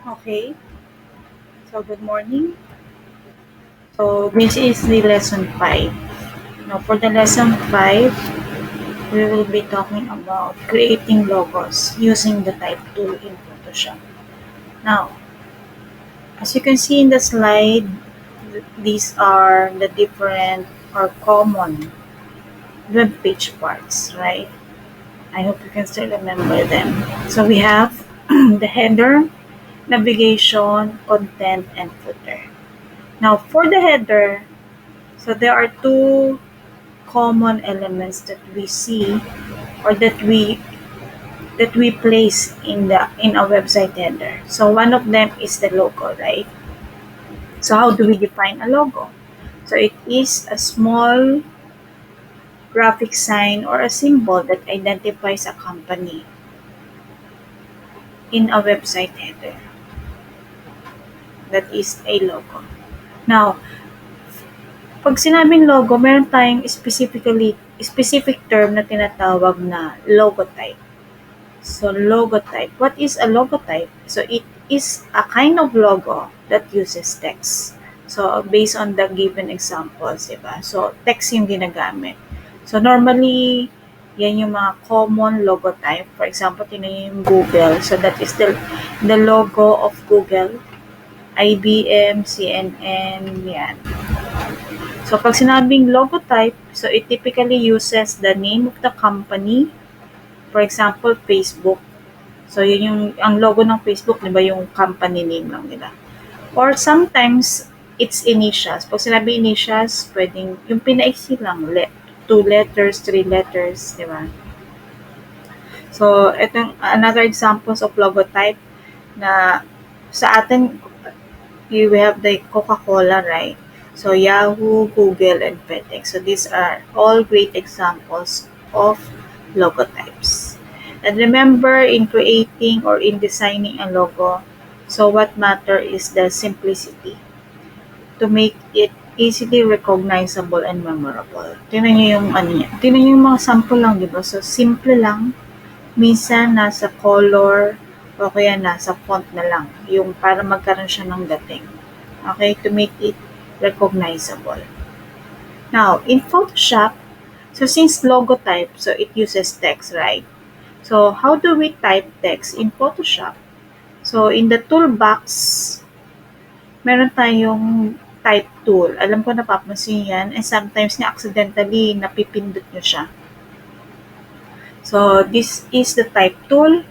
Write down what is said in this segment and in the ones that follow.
Okay, so good morning. So this is the lesson 5. Now for the lesson 5, we will be talking about creating logos using the type tool in Photoshop. Now, as you can see in the slide, these are the different or common web page parts, right? I hope you can still remember them. So we have the header, navigation, content, and footer. Now for the header, so there are two common elements that we see or that we place in a website header. So one of them is the logo, right? So how do we define a logo? So it is a small graphic sign or a symbol that identifies a company in a website header. That is a logo. Now, pag sinabing logo, meron tayong specific term na tinatawag na logotype. So, logotype. What is a logotype? So, it is a kind of logo that uses text. So, based on the given examples, diba? So, text yung ginagamit. So, normally, yan yung mga common logotype. For example, tingnan yung Google. So, that is the logo of Google. IBM, CNN, yan. So, pag sinabing logotype, so it typically uses the name of the company. For example, Facebook. So, yun yung, ang logo ng Facebook, di ba, yung company name lang nila. Or sometimes, it's initials. Pag sinabi initials, pwedeng, yung pinaiksi lang, 2 letters, 3 letters, di ba? So, itong another examples of logotype na sa atin, we have the Coca-Cola, right? So, Yahoo, Google, and FedEx. So, these are all great examples of logotypes. And remember, in creating or in designing a logo, so what matter is the simplicity to make it easily recognizable and memorable. Tingnan nyo yung ano niya. Tingnan nyo yung mga sample lang, di ba? So, simple lang. Minsan, nasa color o kaya nasa font na lang. Yung para magkaroon siya ng dating. Okay? To make it recognizable. Now, in Photoshop, so since logo type, so it uses text, right? So, how do we type text in Photoshop? So, in the toolbox, meron tayong type tool. Alam ko napapansin yan and sometimes nga accidentally napipindot nyo siya. So, this is the type tool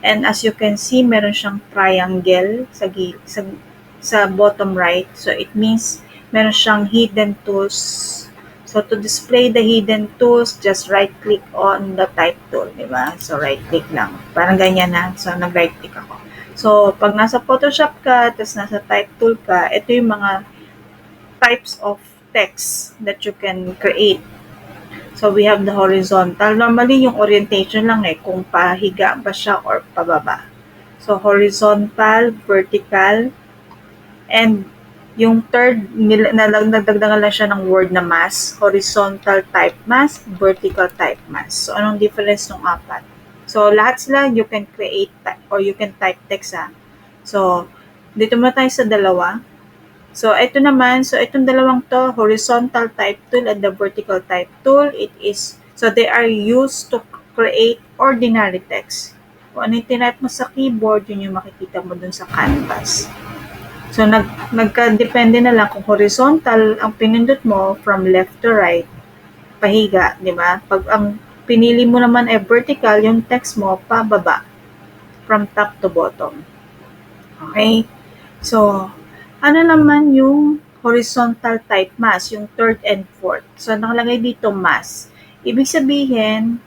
and as you can see, meron siyang triangle sa bottom right. So, it means meron siyang hidden tools. So, to display the hidden tools, just right-click on the type tool, di ba? So, right-click lang. Parang ganyan na. So, nag-right-click ako. So, pag nasa Photoshop ka, tapos nasa type tool ka, ito yung mga types of text that you can create. So, we have the horizontal. Normally, yung orientation lang kung pahiga ba siya or pababa. So, horizontal, vertical, and yung third, nagdagdagan lang siya ng word na mask. Horizontal type mask, vertical type mask. So, anong difference ng apat? So, lahat sila you can create or you can type text So, dito muna tayo sa dalawa. So, ito naman, so itong dalawang to, horizontal type tool and the vertical type tool, so they are used to create ordinary text. Kung ano yung tinype mo sa keyboard, yun yung makikita mo dun sa canvas. So, nagka-depende na lang kung horizontal ang pinindot mo from left to right, pahiga, di ba? Pag ang pinili mo naman ay vertical, yung text mo pababa, from top to bottom. Okay? So, ano naman yung horizontal type mask, yung third and fourth. So, nakalagay dito mask. Ibig sabihin,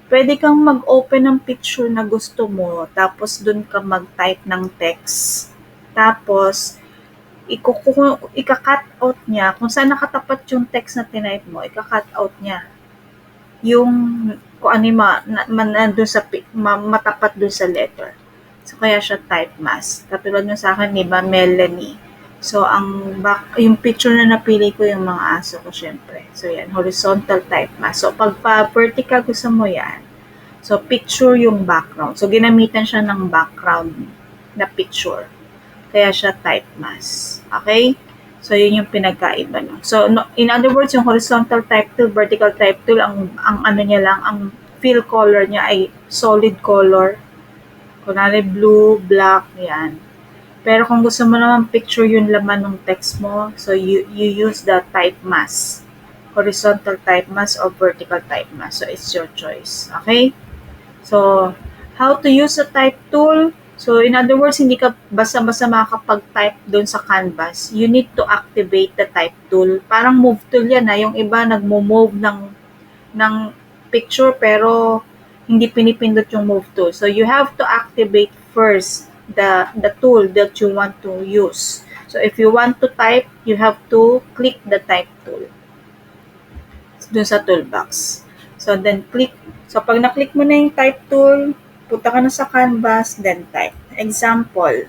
pwede kang mag-open ng picture na gusto mo, tapos dun ka mag-type ng text. Tapos, ika-cut out niya, kung saan nakatapat yung text na tinype mo, ika-cut out niya. Yung, kung ano yung matapat dun sa letter. So, kaya siya type mask. Katulad nyo sa akin, diba, Melanie. So, yung picture na napili ko yung mga aso ko, syempre. So, yan, horizontal type mask. So, pag pa-vertical gusto mo yan, so, picture yung background. So, ginamitan siya ng background na picture. Kaya siya type mask. Okay? So, yun yung pinagkaiba. No? So, in other words, yung horizontal type tool, vertical type tool, ang ano niya lang, ang fill color niya ay solid color. Kunwari blue, black, yan. Pero kung gusto mo naman picture yung laman ng text mo, so you use the type mask. Horizontal type mask or vertical type mask. So, it's your choice. Okay? So, how to use a type tool? So, in other words, hindi ka basta-basta makakapag-type doon sa canvas. You need to activate the type tool. Parang move tool yan na yung iba nagmo-move ng picture pero hindi pinipindot yung move tool. So, you have to activate first the tool that you want to use. So, if you want to type, you have to click the type tool dun sa toolbox. So, then click. So, pag na-click mo na yung type tool, punta ka na sa canvas, then type. Example,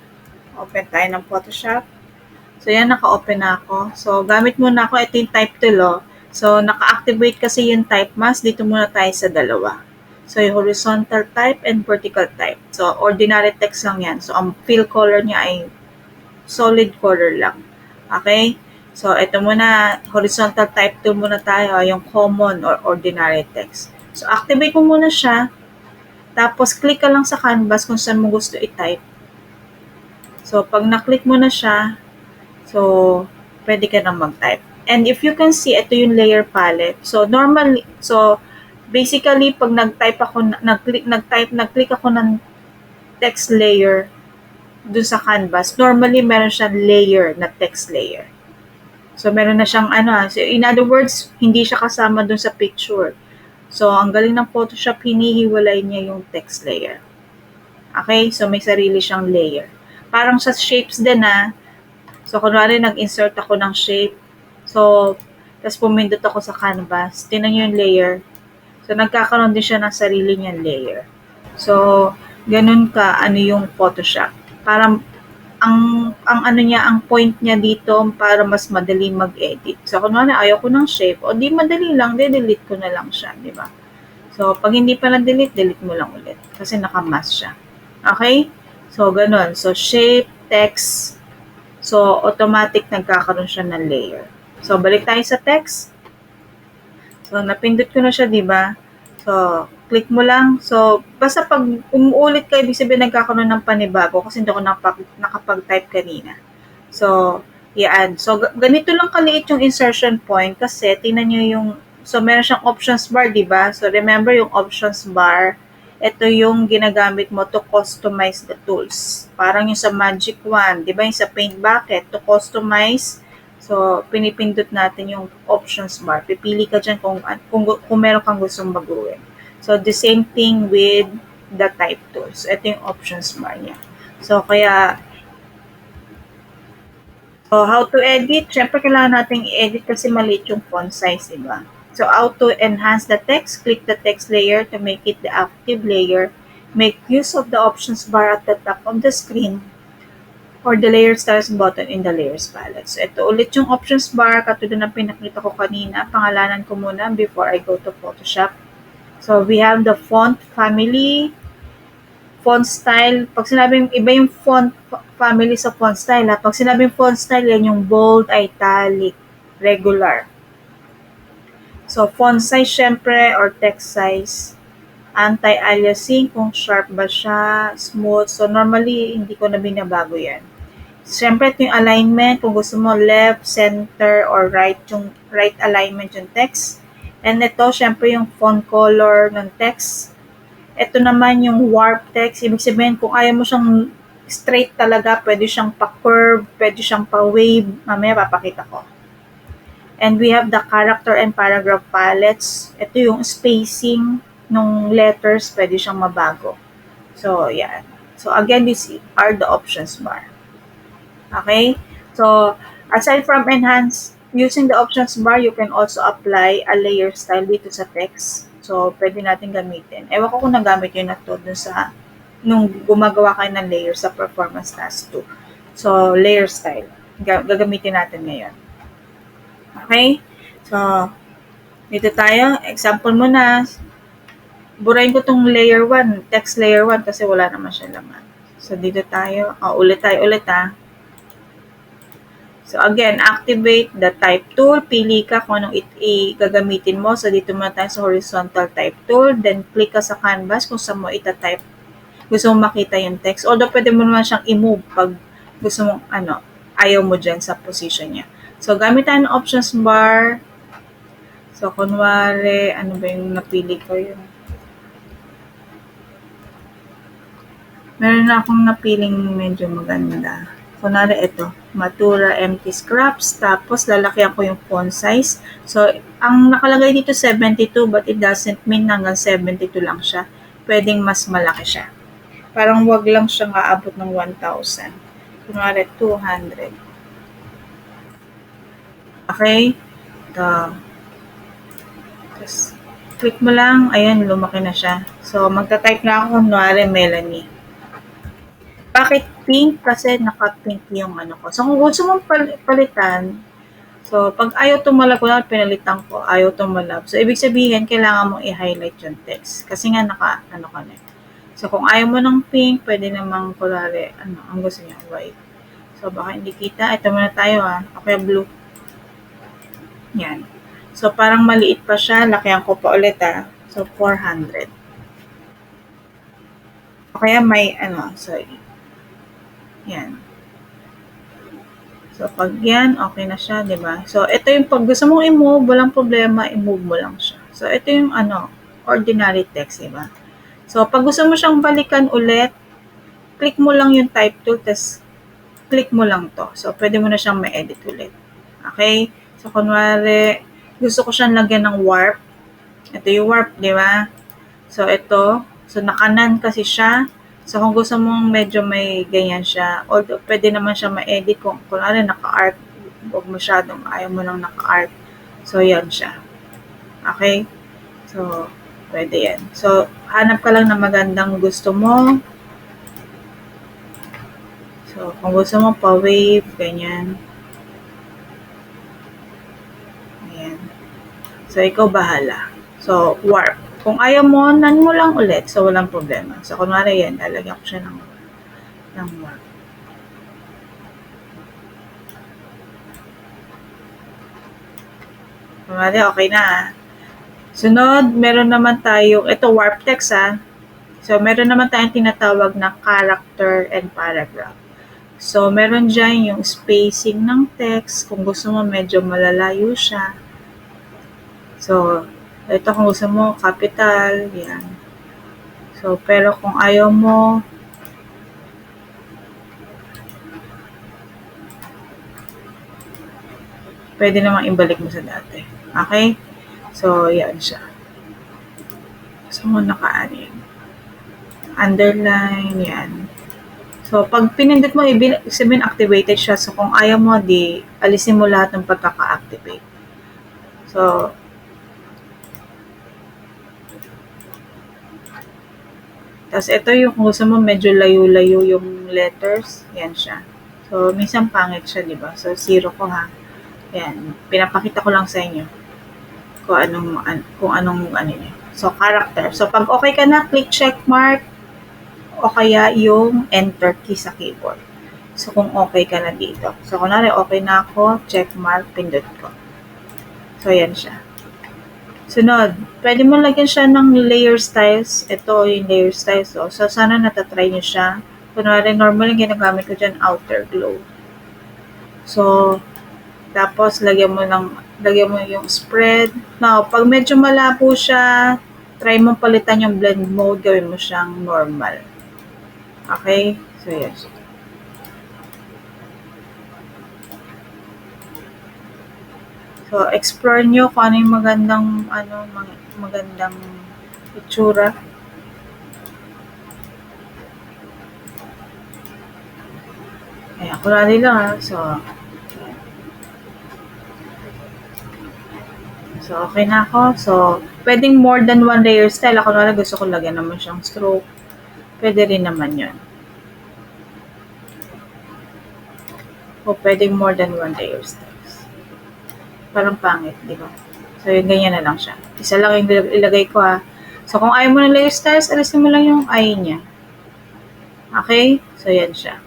open tayo ng Photoshop. So, yan, naka-open na ako. So, gamit muna ako. Ito yung type tool, oh. So, naka-activate kasi yung type mask. Dito muna tayo sa dalawa. So, yung horizontal type and vertical type. So, ordinary text lang yan. So, ang fill color niya ay solid color lang. Okay? So, ito muna, horizontal type tool muna tayo, yung common or ordinary text. So, activate mo muna siya. Tapos, click ka lang sa canvas kung saan mo gusto i-type. So, pag na-click mo na siya, so, pwede ka nang mag-type. And if you can see, ito yung layer palette. So, normally, basically, pag nag-type ako, nag-click ako ng text layer dun sa canvas, normally meron siyang layer na text layer. So, meron na siyang so in other words, hindi siya kasama dun sa picture. So, ang galing ng Photoshop, hinihiwalay niya yung text layer. Okay? So, may sarili siyang layer. Parang sa shapes din So, kunwari nag-insert ako ng shape. So, tapos pumindot ako sa canvas. Tingnan nyo yung layer. So, nagkakaroon din siya ng sarili niyang layer. So, ganun ka, yung Photoshop. Parang, ang point niya dito para mas madali mag-edit. So, kunwari ayaw ko ng shape, o di madali lang, delete ko na lang siya, di ba? So, pag hindi pa na-delete, delete mo lang ulit. Kasi naka-mask siya. Okay? So, ganun. So, shape, text. So, automatic nagkakaroon siya ng layer. So, balik tayo sa text. So, napindot ko na siya, di ba? So, click mo lang. So, basta pag umuulit ka, ibig sabihin nagkakaroon ng panibago kasi hindi ako nakapag-type kanina. So, yan. So, ganito lang kaliit yung insertion point kasi tingnan nyo yung, so meron siyang options bar, di ba? So, remember yung options bar, ito yung ginagamit mo to customize the tools. Parang yung sa Magic Wand, di ba? Yung sa Paint Bucket, to customize. So, pinipindot natin yung options bar. Pipili ka dyan kung meron kang gustong baguhin. So, the same thing with the type tools. Ito yung options bar niya. So, how to edit? Siyempre, kailangan natin i-edit kasi maliit yung font size, diba? So, how to enhance the text? Click the text layer to make it the active layer. Make use of the options bar at the top of the screen or the layer styles button in the layers palette. So, ito ulit yung options bar, katulad ng pinakita ko kanina. Pangalanan ko muna before I go to Photoshop. So, we have the font family, font style. Pag sinabing iba yung font family sa font style, pag sinabing font style, yan yung bold, italic, regular. So, font size syempre or text size. Anti-aliasing, kung sharp ba siya, smooth. So, normally, hindi ko na binabago yan. Siyempre, ito yung alignment. Kung gusto mo left, center, or right, yung right alignment yung text. And ito, siyempre, yung font color ng text. Ito naman yung warp text. Ibig sabihin, kung ayaw mo siyang straight talaga, pwede siyang pa-curve, pwede siyang pa-wave. Mamaya papakita ko. And we have the character and paragraph palettes. Ito yung spacing ng letters, pwede siyang mabago. So, yan. So, again, these are the options bar. Okay? So, aside from enhance, using the options bar, you can also apply a layer style dito sa text. So, pwede natin gamitin. Ewan ko kung nagamit yun na to dun sa, nung gumagawa kayo ng layer sa Performance Task 2. So, layer style. Gagamitin natin ngayon. Okay? So, dito tayo. Example muna. Burahin ko tong layer 1, text layer 1 kasi wala naman siya laman. So, dito tayo. Ulit ha. So, again, activate the type tool. Pili ka kung anong gagamitin mo. So, dito muna tayo sa horizontal type tool. Then, click ka sa canvas kung saan mo ita-type. Gusto mo makita yung text. Although, pwede mo naman siyang i-move pag gusto mong, ayaw mo dyan sa position niya. So, gamit tayo ng options bar. So, kunwari, ano ba yung napili ko yun? Meron na akong napiling medyo maganda. Kunwari ito, Matura Empty Scraps, tapos lalakyan ko yung font size. So, ang nakalagay dito 72 but it doesn't mean hanggang 72 lang siya. Pwedeng mas malaki siya. Parang wag lang siyang aabot ng 1,000. Kunwari 200. Okay? Ito. Tapos, click mo lang, ayan, lumaki na siya. So, magta-type na ako, kunwari Melanie. Bakit pink? Kasi naka-pink yung ano ko. So, kung gusto mong palitan, so, pag ayaw tumalab, wala, pinalitan ko, ayaw tumalab. So, ibig sabihin, kailangan mong i-highlight yung text. Kasi nga, ano ka na. So, kung ayaw mo ng pink, pwede namang, kulari, ang gusto niya, white. So, baka hindi kita. Ito muna tayo, Okay, blue. Yan. So, parang maliit pa siya. Lakihan ko pa ulit, So, 400. O kaya may, yan. So, pag yan, okay na siya, di ba? So, ito yung pag gusto mong i-move, walang problema, i-move mo lang siya. So, ito yung, ordinary text, di ba? So, pag gusto mo siyang balikan ulit, click mo lang yung type tool, tapos click mo lang to. So, pwede mo na siyang ma-edit ulit. Okay? So, kunwari, gusto ko siyang lagyan ng warp. Ito yung warp, di ba? So, ito. So, nakanan kasi siya. So, kung gusto mong medyo may ganyan siya, although pwede naman siya ma-edit kung kunwari naka-art, huwag masyadong, ayaw mo lang naka-art. So, yan siya. Okay? So, pwede yan. So, hanap ka lang na magandang gusto mo. So, kung gusto mo pa-wave, ganyan. Ayan. So, ikaw bahala. So, warp. Kung ayaw mo, nan mo lang ulit. So, walang problema. So, kunwari yan, lalagyan ko siya ng warp. Kunwari, okay na. Sunod, meron naman tayong, ito warp text So, meron naman tayong tinatawag na character and paragraph. So, meron dyan yung spacing ng text. Kung gusto mo, medyo malalayo siya. So, ito kung gusto mo, capital, yan. So, pero kung ayaw mo, pwede namang ibalik mo sa dati. Okay? So, yan siya. So, naka-anin. Underline, yan. So, pag pinindot mo, sabihin activated siya. So, kung ayaw mo, di alisin mo lahat ng pagkaka-activate. So, tapos ito yung kung gusto mo medyo layo-layo yung letters, yan siya. So, minsan pangit siya, di ba? So, 0 ko Yan, pinapakita ko lang sa inyo kung anong niya. So, character. So, pag okay ka na, click check mark o kaya yung enter key sa keyboard. So, kung okay ka na dito. So, kunwari okay na ako, check mark, pindot ko. So, yan siya. Sunod, pwede mo lagyan siya ng layer styles. Ito yung layer styles. So, sana natatry nyo siya. Kunwari, normally ginagamit ko dyan outer glow. So, tapos lagyan mo yung spread. Now, pag medyo malabo siya, try mo palitan yung blend mode, gawin mo siyang normal. Okay? So, yes. So, explore nyo kung ano yung magandang itsura. Ayan, kunwari lang So, okay na ako. So, pwedeng more than one layer style. Ako na gusto ko lagyan naman siyang stroke. Pwede rin naman yun. O pwedeng more than one layer styles. Parang pangit, di ba? So, yung ganyan na lang siya. Isa lang yung ilagay ko So, kung ayaw mo ng layer styles, alisin mo lang yung I niya. Okay? So, yan siya.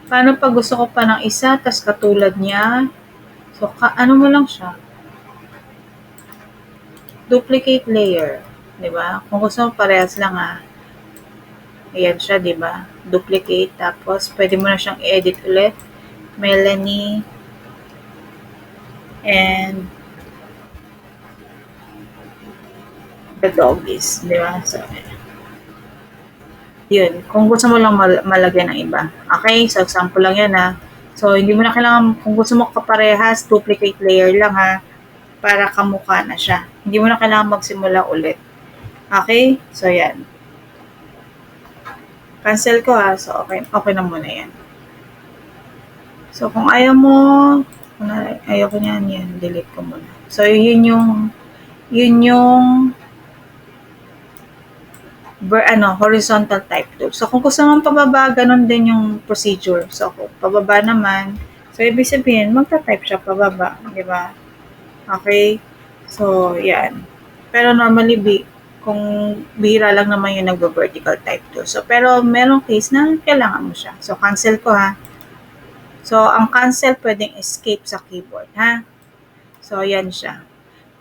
Paano pag gusto ko pa ng isa, tas katulad niya? So, ano mo lang siya? Duplicate layer. Diba? Kung gusto mo parehas lang ayan siya, diba? Duplicate. Tapos, pwede mo na siyang edit ulit. Melanie. And the doggies. Diba? So, yun. Kung gusto mo lang malagyan ng iba. Okay? So, example lang yan So, hindi mo na kailangan, kung gusto mo kaparehas, duplicate layer lang para kamukha na siya. Hindi mo na kailangan magsimula ulit. Okay? So, yan. Cancel ko So, okay na muna yan. So, kung ayaw mo, ayaw ko yan, delete ko muna. So, yun yung horizontal type tool. So, kung gusto mong pababa, ganun din yung procedure. So, kung pababa naman, so, ibig sabihin, magta-type siya pababa. Di ba? Okay? So, yan. Pero normally, kung bihira lang naman yung nagbo-vertical type tool. So, pero merong case na kailangan mo siya. So, cancel ko So, ang cancel pwedeng escape sa keyboard So, yan siya.